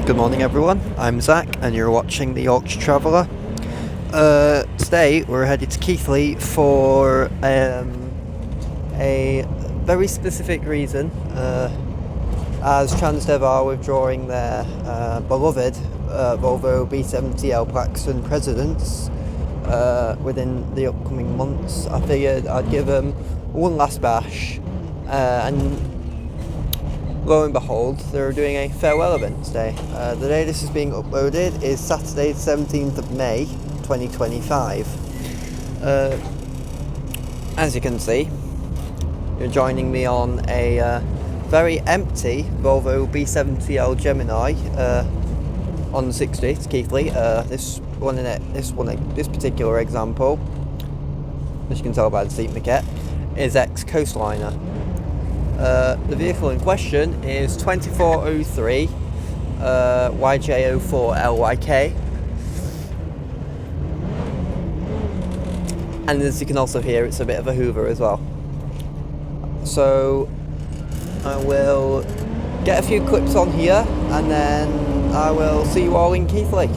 Good morning everyone, I'm Zach and you're watching the Yorkshire Traveller. Today we're headed to Keighley for a very specific reason, as Transdev are withdrawing their beloved Volvo B7TL Plaxton Presidents within the upcoming months. I figured I'd give them one last bash, and lo and behold, they're doing a farewell event today. The day this is being uploaded is Saturday, 17th of May, 2025. As you can see, you're joining me on a very empty Volvo B7TL Gemini on the 60 to Keighley. This particular example, as you can tell by the seat maquette, is ex-Coastliner. The vehicle in question is 2403 YJ04LYK, and as you can also hear, it's a bit of a Hoover as well. So I will get a few clips on here and then I will see you all in Keighley.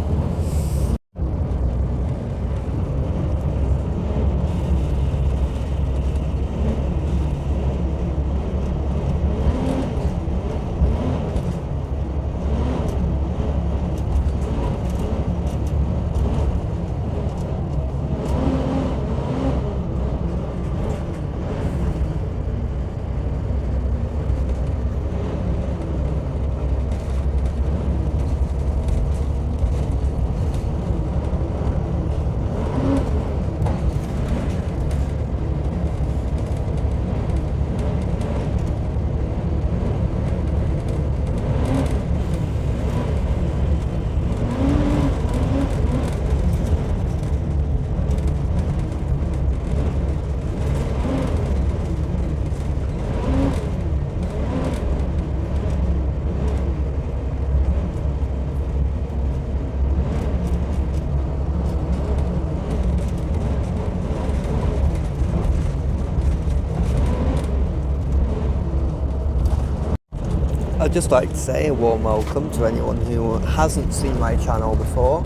I'd just like to say a warm welcome to anyone who hasn't seen my channel before,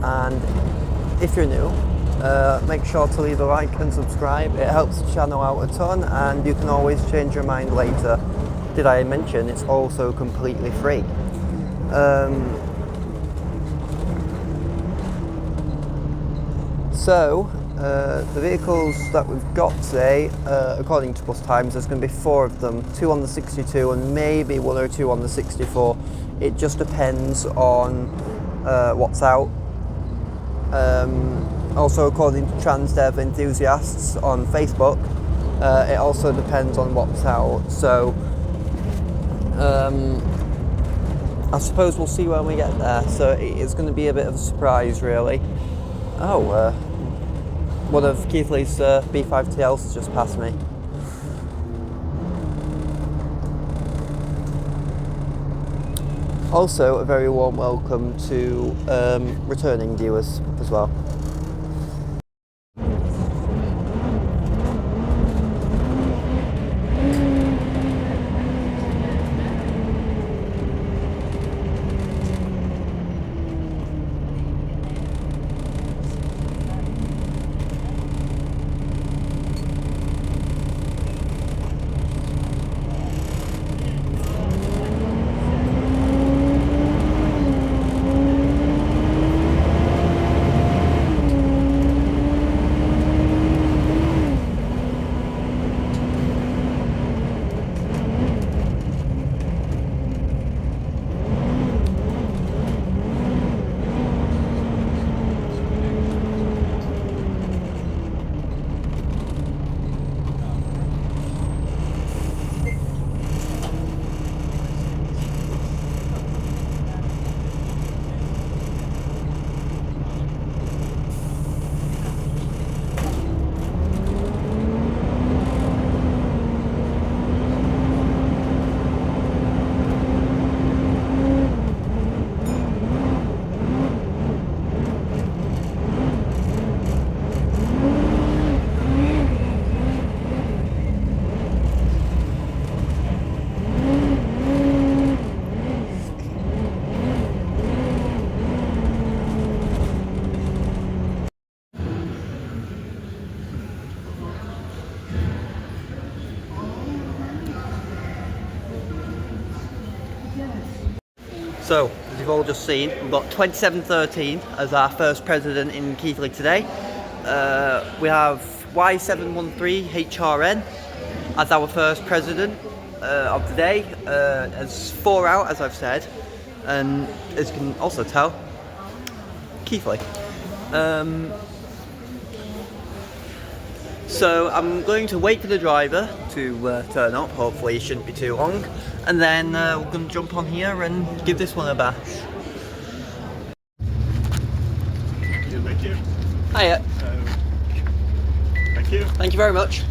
and if you're new, make sure to leave a like and subscribe. It helps the channel out a ton, and you can always change your mind later. Did I mention it's also completely free? The vehicles that we've got today, according to bus times, there's going to be 4 of them, 2 on the 62 and maybe 1 or 2 on the 64. It just depends on what's out. Also, according to Transdev enthusiasts on Facebook, it also depends on what's out. So I suppose we'll see when we get there. So it's going to be a bit of a surprise, really. Oh, one of Keighley's B5TLs just passed me. Also, a very warm welcome to returning viewers as well. So, as you've all just seen, we've got 2713 as our first president in Keighley today. We have Y713HRN as our first president of the day. As 4 out, as I've said, and as you can also tell, Keighley. So I'm going to wait for the driver to turn up. Hopefully it shouldn't be too long, and then we're going to jump on here and give this one a bash. Thank you. Hiya. Thank you. Thank you very much.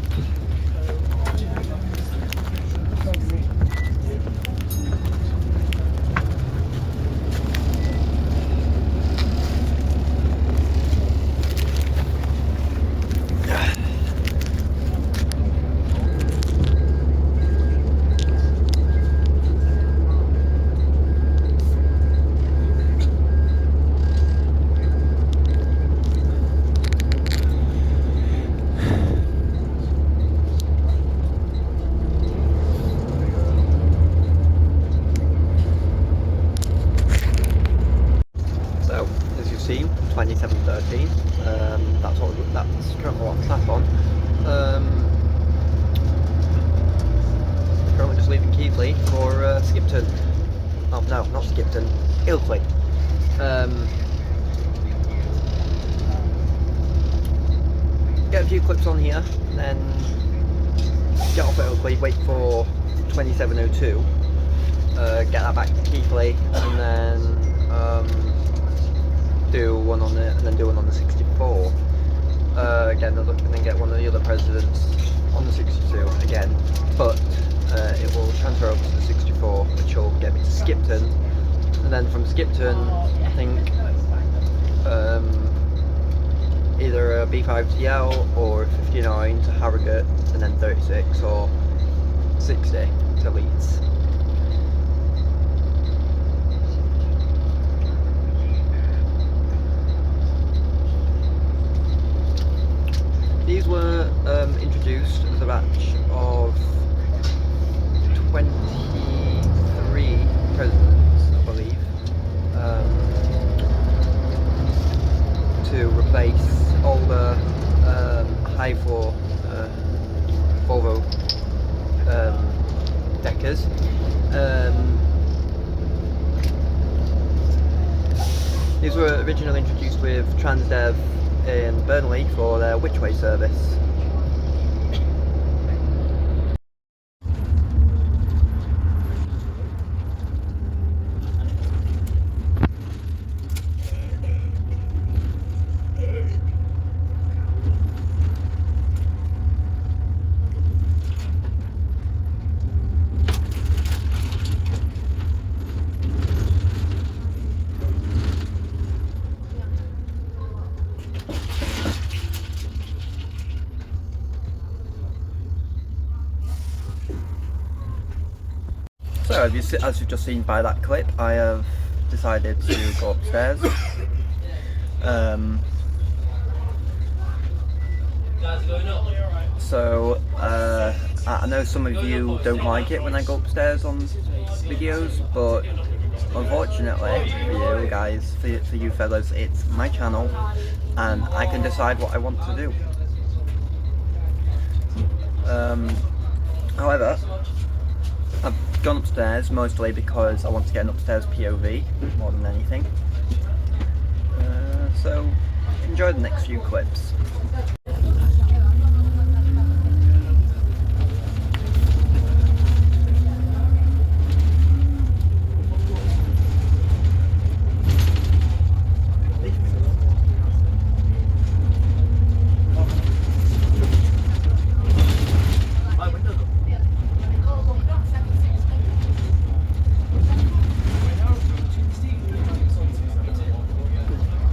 So, as you've seen, 2713. That's currently what I'm sat on. Currently just leaving Keighley for Skipton. Oh no, not Skipton, Ilkley. Get a few clips on here, then get off at Ilkley, wait for 2702. Get that back to Keighley, and then do one on the 64. Again, and then get one of the other presidents on the 62 again, but it will transfer over to the 64, which will get me to Skipton, and then from Skipton, I think either a B5TL or a 59 to Harrogate, and then 36 or 60 to Leeds. These were introduced as a batch of 23 presidents, I believe, to replace older high floor Volvo deckers. These were originally introduced with Transdev in Burnley for their which way service. So as you've just seen by that clip, I have decided to go upstairs. So I know some of you don't like it when I go upstairs on videos, but unfortunately for you guys, for you fellas, it's my channel and I can decide what I want to do. However, I've gone upstairs mostly because I want to get an upstairs POV more than anything. So enjoy the next few clips.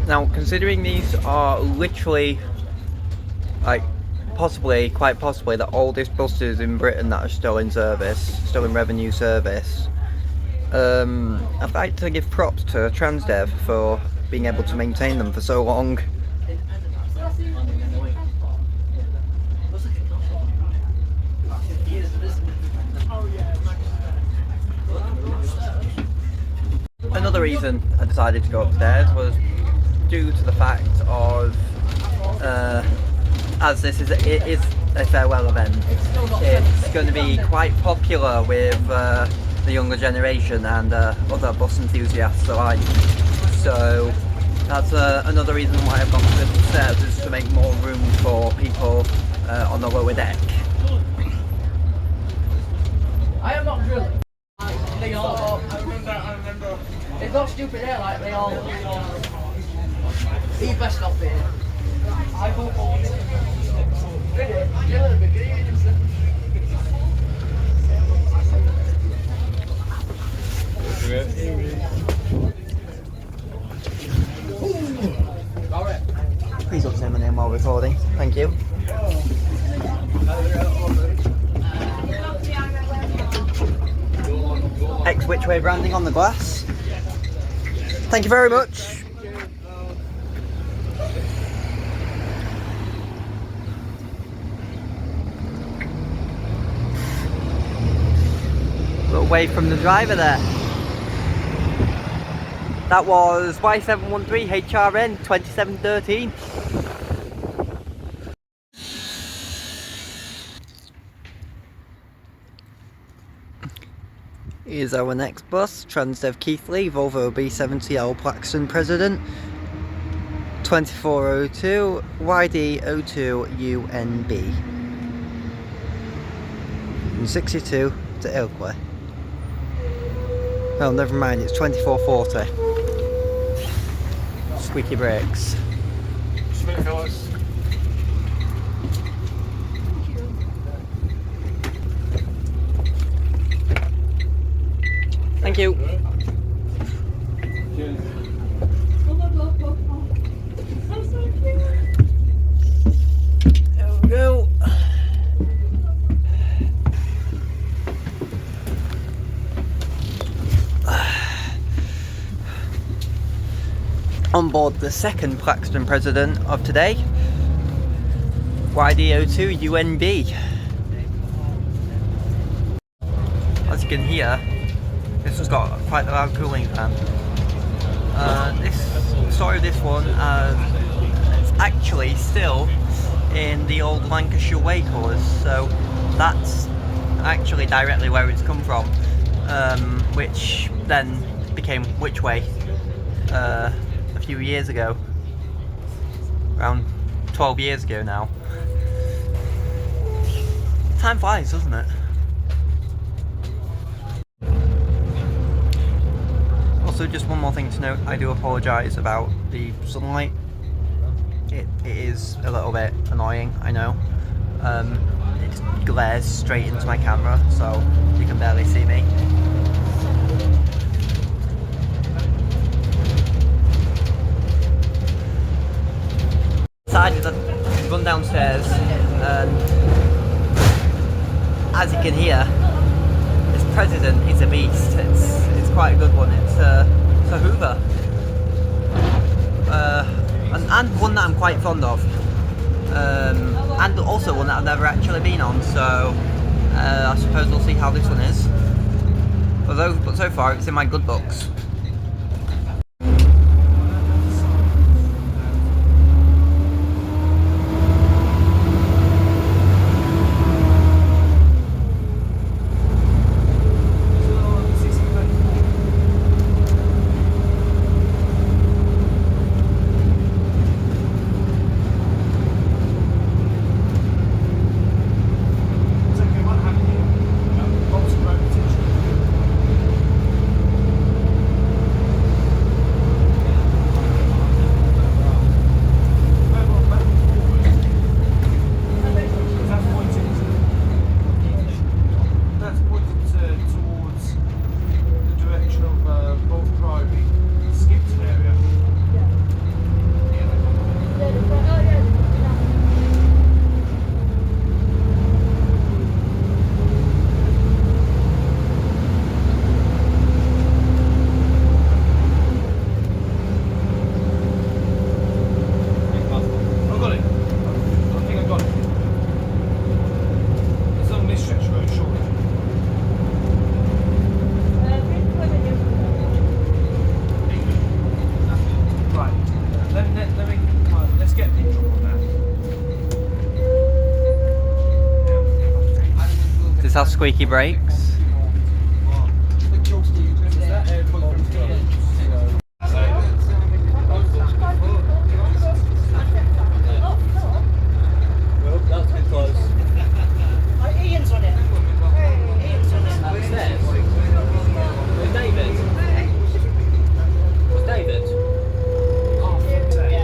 Now, considering these are literally, like, quite possibly the oldest buses in Britain that are still in service, still in revenue service, I'd like to give props to Transdev for being able to maintain them for so long. another reason I decided to go upstairs was due to the fact of, as it is a farewell event, it's going to be quite popular with the younger generation and other bus enthusiasts alike. So that's another reason why I've gone to this upstairs, is to make more room for people on the lower deck. I am not drilling. They all. I remember. They've got stupid hair, like they all. You best not be. I don't know. Please don't say my name while recording. Thank you. X which way branding on the glass. Thank you very much. A little wave from the driver there. That was Y713 HRN 2713. Here's our next bus, Transdev Keighley, Volvo B7TL Plaxton President, 2402 YD02 UNB. From 62 to Ilkley. Well, never mind, it's 2440. Squeaky brakes. Thank you. There we go. On board the second Plaxton President of today, YD02 UNB. As you can hear, this has got quite a loud cooling fan. The story of this one, it's actually still in the old Lancashire Way colours, so that's actually directly where it's come from, which then became Which Way a few years ago, around 12 years ago now. Time flies, doesn't it? Also, just one more thing to note, I do apologise about the sunlight. It is a little bit annoying, I know. It glares straight into my camera, so you can barely see me. Decided to run downstairs, and as you can hear, this President is a beast. It's quite a good one. It's a Hoover, and one that I'm quite fond of, and also one that I've never actually been on. So I suppose we'll see how this one is. But so far it's in my good books. have squeaky brakes. That's too close. Ian's on it. Ian's on it. Upstairs. Where's David? Where's David? Oh, yeah.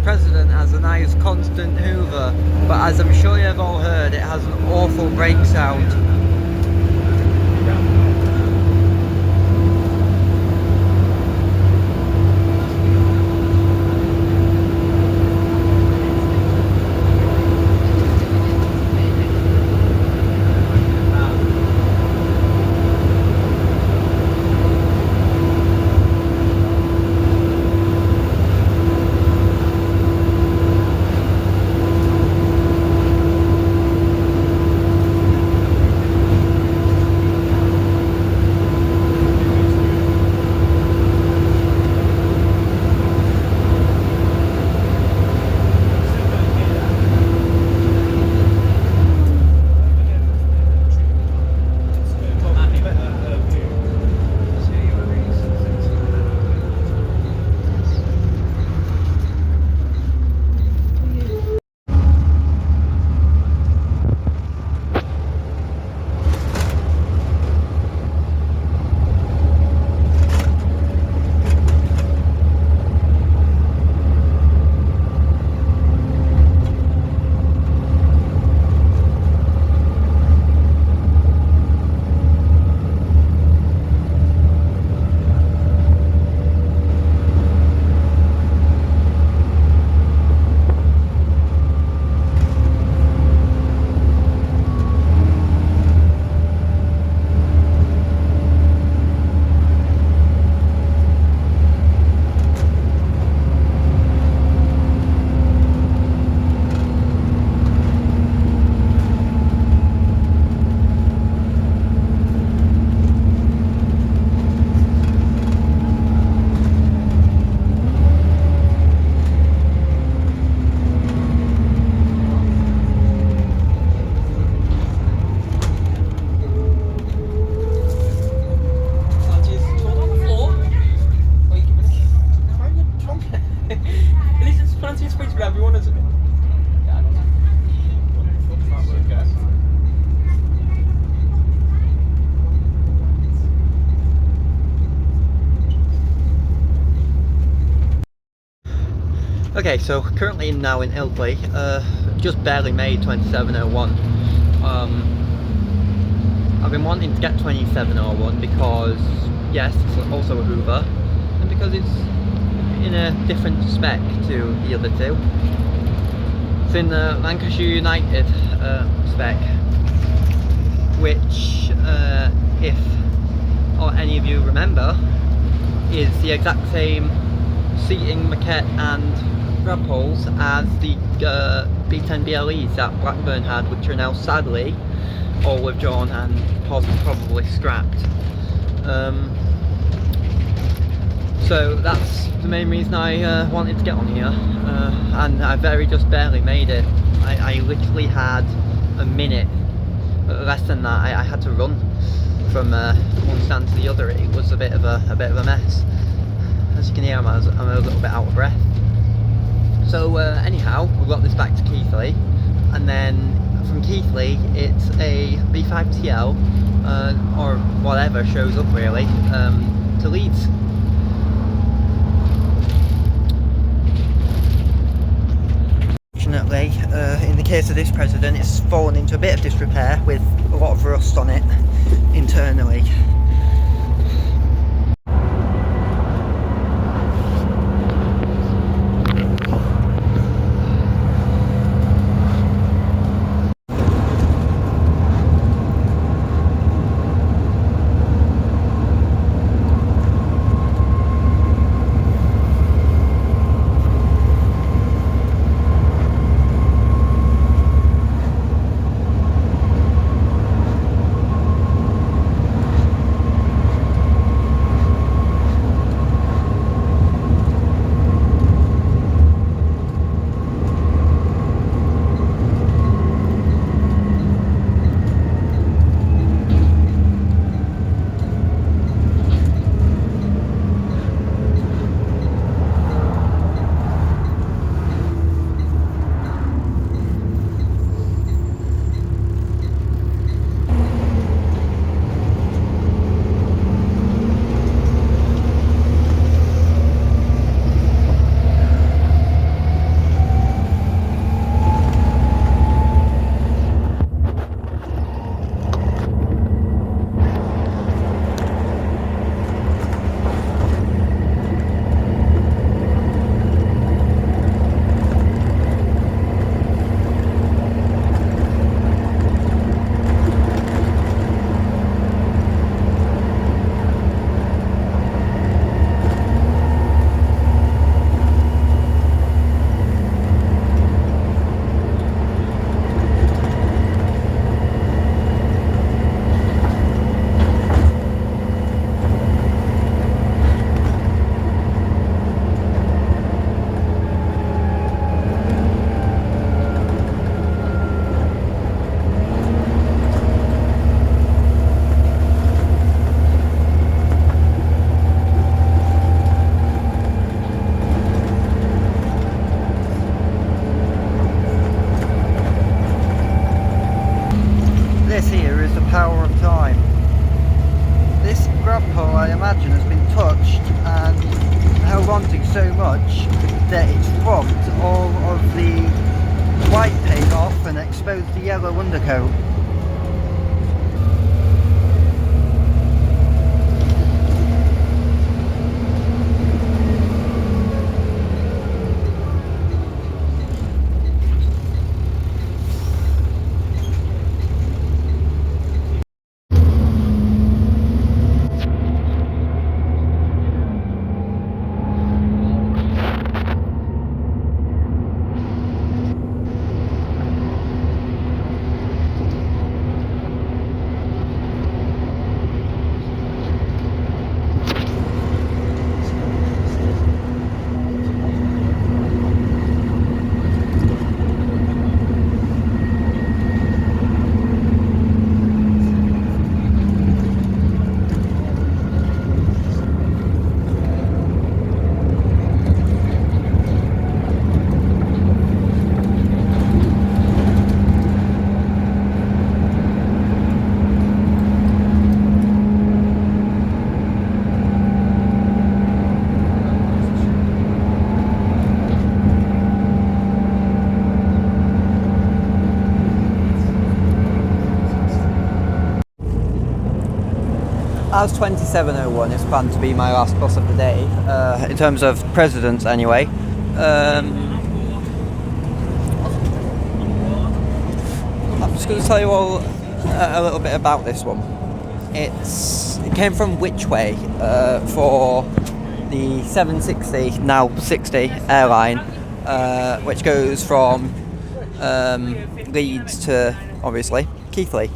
President has a nice constant hoover, but as I'm sure you've all heard, it has an awful brake sound. Okay, so currently now in Ilkley, just barely made 2701. I've been wanting to get 2701 because, yes, it's also a Hoover, and because it's in a different spec to the other two. It's in the Lancashire United spec, which, if or any of you remember, is the exact same seating, maquette and grab poles as the B10 BLEs that Blackburn had, which are now sadly all withdrawn and probably scrapped. So that's the main reason I wanted to get on here, and I just barely made it. I literally had a minute, less than that. I had to run from one stand to the other. It was a bit of a mess. As you can hear, I'm a little bit out of breath. So anyhow, we got this back to Keighley, and then from Keighley it's a B5TL or whatever shows up really to Leeds. Fortunately, in the case of this President, it's fallen into a bit of disrepair with a lot of rust on it internally. white paint off and expose the yellow undercoat. As 2701 is planned to be my last bus of the day, in terms of Presidents anyway, I'm just going to tell you all a little bit about this one. It came from Whichway for the 760, now 60 airline, which goes from Leeds to, obviously, Keighley,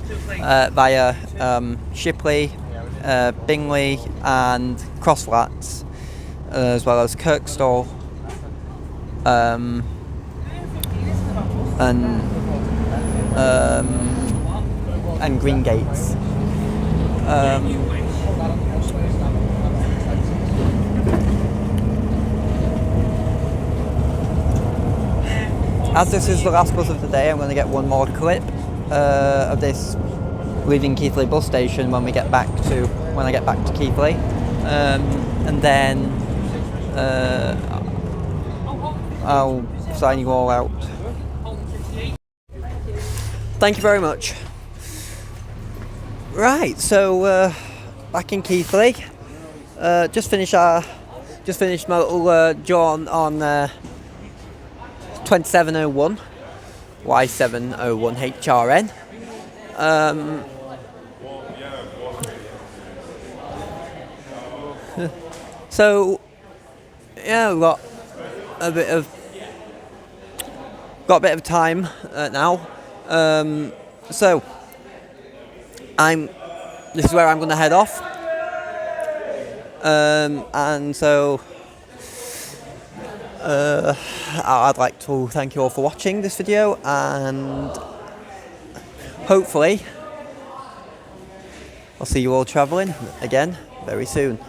via Shipley, Bingley and Crossflats, as well as Kirkstall and Greengates. As this is the last bus of the day, I'm going to get one more clip of this leaving Keighley bus station when I get back to Keighley, and then I'll sign you all out. Thank you very much. Right, so back in Keighley, just finished my little jaunt on 2701 Y701 HRN. So yeah, we've got a bit of time now. So this is where I'm going to head off. And so I'd like to thank you all for watching this video, and hopefully I'll see you all travelling again very soon.